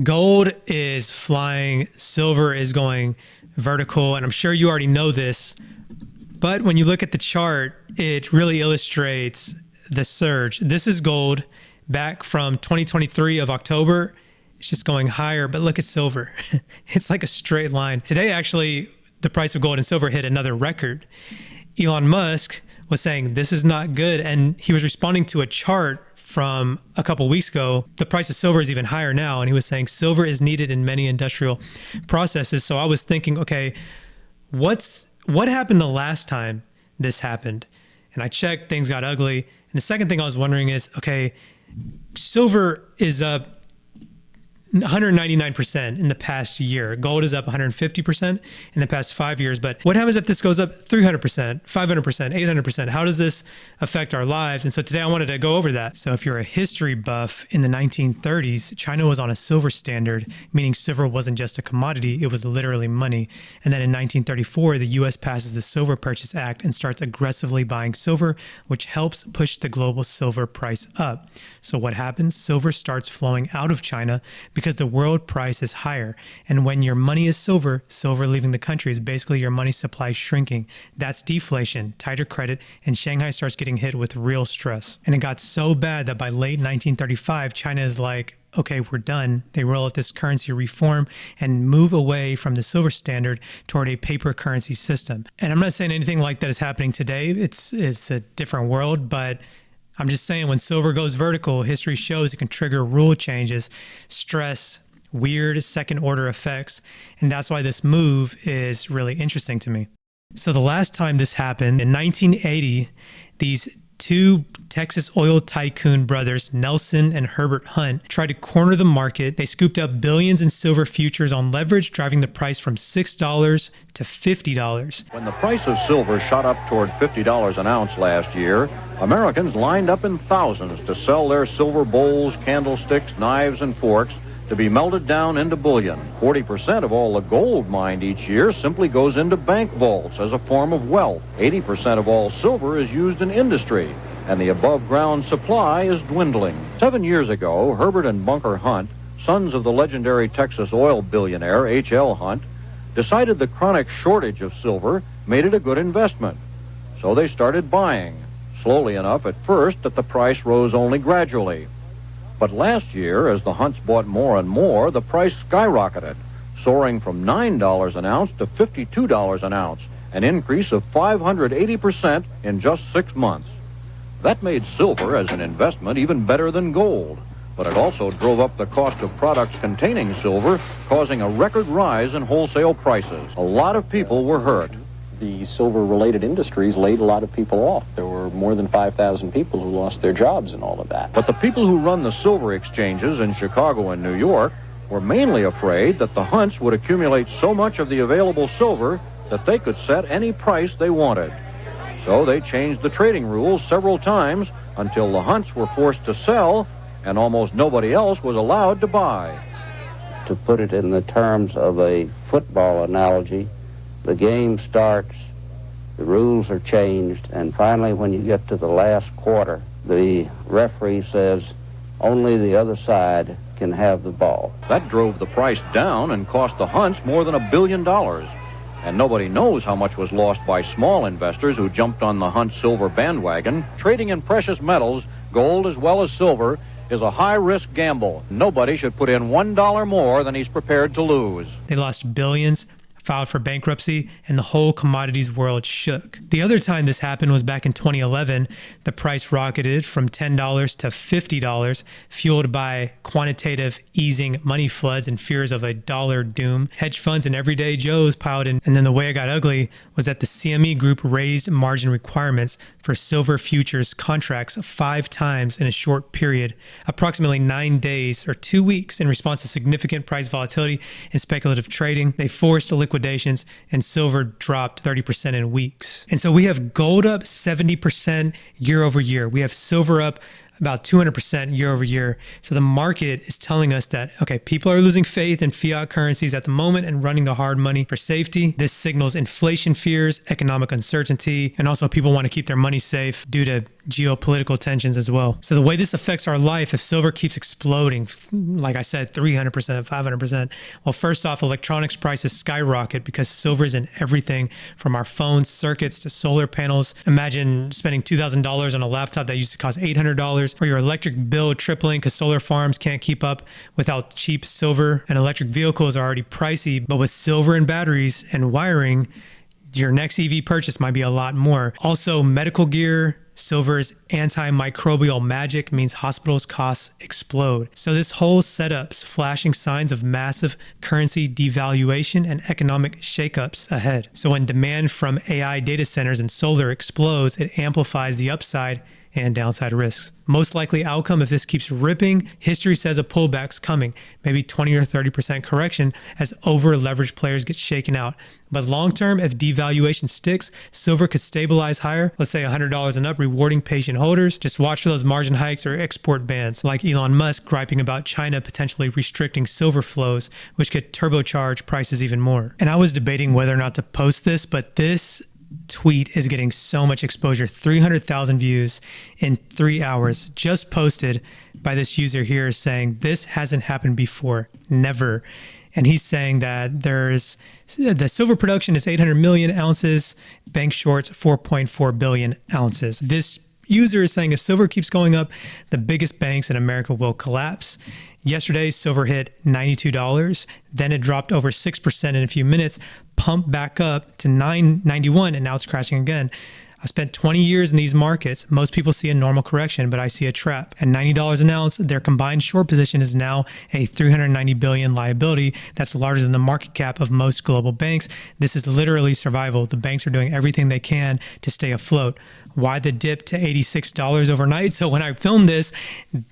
Gold is flying, silver is going vertical, and I'm sure you already know this, but when you look at the chart, it really illustrates the surge. This is gold back from 2023 of October. It's just going higher, but look at silver. It's like a straight line. Today, actually, the price of gold and silver hit another record. Elon Musk was saying this is not good, and he was responding to a chart from a couple weeks ago. The price of silver is even higher now, and he was saying silver is needed in many industrial processes. So I was thinking, okay, what happened the last time this happened? And I checked, things got ugly. And the second thing I was wondering is, okay, silver is up 199% in the past year. Gold is up 150% in the past 5 years. But what happens if this goes up 300%, 500%, 800%? How does this affect our lives? And so today I wanted to go over that. So if you're a history buff, in the 1930s, China was on a silver standard, meaning silver wasn't just a commodity, it was literally money. And then in 1934, the US passes the Silver Purchase Act and starts aggressively buying silver, which helps push the global silver price up. So what happens? Silver starts flowing out of China because the world price is higher. And when your money is silver, silver leaving the country is basically your money supply shrinking. That's deflation, tighter credit, and Shanghai starts getting hit with real stress. And it got so bad that by late 1935, China is like, okay, we're done. They roll out this currency reform and move away from the silver standard toward a paper currency system. And I'm not saying anything like that is happening today. It's a different world, but I'm just saying when silver goes vertical, history shows it can trigger rule changes, stress, weird second order effects. And that's why this move is really interesting to me. So the last time this happened in 1980, these two Texas oil tycoon brothers, Nelson and Herbert Hunt, tried to corner the market. They scooped up billions in silver futures on leverage, driving the price from $6 to $50. When the price of silver shot up toward $50 an ounce last year, Americans lined up in thousands to sell their silver bowls, candlesticks, knives, and forks to be melted down into bullion. 40% of all the gold mined each year simply goes into bank vaults as a form of wealth. 80% of all silver is used in industry, and the above-ground supply is dwindling. 7 years ago, Herbert and Bunker Hunt, sons of the legendary Texas oil billionaire H.L. Hunt, decided the chronic shortage of silver made it a good investment. So they started buying, slowly enough at first that the price rose only gradually. But last year, as the Hunts bought more and more, the price skyrocketed, soaring from $9 an ounce to $52 an ounce, an increase of 580% in just 6 months. That made silver as an investment even better than gold, but it also drove up the cost of products containing silver, causing a record rise in wholesale prices. A lot of people were hurt. The silver-related industries laid a lot of people off. There were more than 5,000 people who lost their jobs and all of that. But the people who run the silver exchanges in Chicago and New York were mainly afraid that the Hunts would accumulate so much of the available silver that they could set any price they wanted. So they changed the trading rules several times until the Hunts were forced to sell and almost nobody else was allowed to buy. To put it in the terms of a football analogy, the game starts, the rules are changed, and finally when you get to the last quarter, the referee says only the other side can have the ball. That drove the price down and cost the Hunts more than $1 billion. And nobody knows how much was lost by small investors who jumped on the Hunt silver bandwagon. Trading in precious metals, gold as well as silver, is a high-risk gamble. Nobody should put in $1 more than he's prepared to lose. They lost billions, filed for bankruptcy, and the whole commodities world shook. The other time this happened was back in 2011. The price rocketed from $10 to $50, fueled by quantitative easing money floods and fears of a dollar doom. Hedge funds and everyday Joes piled in, and then the way it got ugly was that the CME group raised margin requirements for silver futures contracts 5 times in a short period, approximately 9 days or 2 weeks, in response to significant price volatility and speculative trading. They forced liquidations, and silver dropped 30% in weeks. And so we have gold up 70% year over year. We have silver up about 200% year over year. So the market is telling us that, okay, people are losing faith in fiat currencies at the moment and running to hard money for safety. This signals inflation fears, economic uncertainty, and also people want to keep their money safe due to geopolitical tensions as well. So the way this affects our life, if silver keeps exploding, like I said, 300%, 500%, well, first off, electronics prices skyrocket because silver is in everything from our phones, circuits to solar panels. Imagine spending $2,000 on a laptop that used to cost $800, or your electric bill tripling because solar farms can't keep up without cheap silver, and electric vehicles are already pricey, but with silver and batteries and wiring, your next EV purchase might be a lot more. Also, medical gear. Silver's antimicrobial magic means hospitals' costs explode. So this whole setup's flashing signs of massive currency devaluation and economic shakeups ahead. So when demand from AI data centers and solar explodes, it amplifies the upside and downside risks. Most likely outcome if this keeps ripping, history says a pullback's coming, maybe 20 or 30% correction as over-leveraged players get shaken out. But long term, if devaluation sticks, silver could stabilize higher, let's say $100 and up, rewarding patient holders. Just watch for those margin hikes or export bans, like Elon Musk griping about China potentially restricting silver flows, which could turbocharge prices even more. And I was debating whether or not to post this, but this tweet is getting so much exposure, 300,000 views in 3 hours, just posted by this user here saying this hasn't happened before, never. And he's saying that the silver production is 800 million ounces, bank shorts 4.4 billion ounces. This user is saying if silver keeps going up, the biggest banks in America will collapse. Yesterday, silver hit $92. Then it dropped over 6% in a few minutes, pumped back up to $9.91, and now it's crashing again. I spent 20 years in these markets. Most people see a normal correction, but I see a trap. At $90 an ounce, their combined short position is now a $390 billion liability. That's larger than the market cap of most global banks. This is literally survival. The banks are doing everything they can to stay afloat. Why the dip to $86 overnight? So when I filmed this,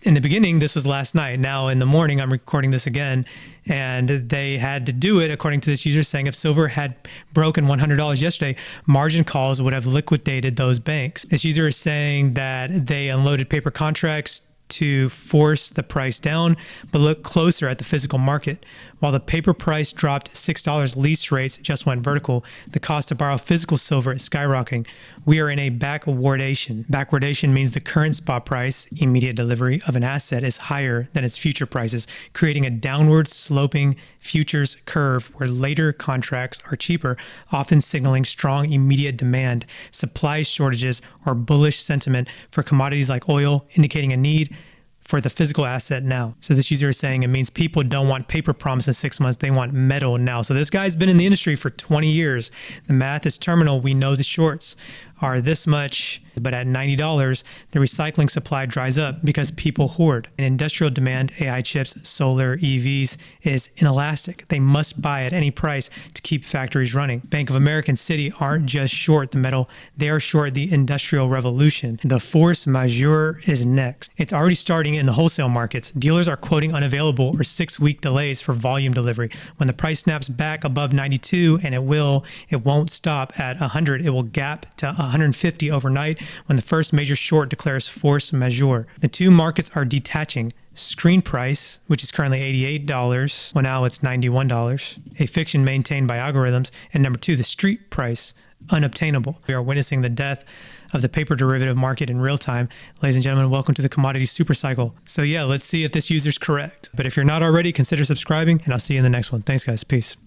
in the beginning, this was last night. Now in the morning, I'm recording this again. And they had to do it, according to this user, saying if silver had broken $100 yesterday, margin calls would have liquidated those banks. This user is saying that they unloaded paper contracts to force the price down, but look closer at the physical market. While the paper price dropped $6, lease rates just went vertical. The cost to borrow physical silver is skyrocketing. We are in a backwardation. Backwardation means the current spot price, immediate delivery of an asset, is higher than its future prices, creating a downward sloping futures curve where later contracts are cheaper, often signaling strong immediate demand, supply shortages, or bullish sentiment for commodities like oil, indicating a need for the physical asset now. So this user is saying it means people don't want paper promise in 6 months, they want metal now. So this guy's been in the industry for 20 years. The math is terminal. We know the shorts are this much, but at $90, the recycling supply dries up because people hoard. And industrial demand, AI chips, solar, EVs, is inelastic. They must buy at any price to keep factories running. Bank of America and Citi aren't just short the metal, they are short the industrial revolution. The force majeure is next. It's already starting in the wholesale markets. Dealers are quoting unavailable or 6-week delays for volume delivery. When the price snaps back above 92, and it won't stop at 100, it will gap to 150 overnight when the first major short declares force majeure. The two markets are detaching. Screen price, which is currently $88, well now it's $91, a fiction maintained by algorithms. And number two, the street price, unobtainable. We are witnessing the death of the paper derivative market in real time. Ladies and gentlemen, welcome to the commodity supercycle. So yeah, let's see if this user's correct. But if you're not already, consider subscribing, and I'll see you in the next one. Thanks guys, peace.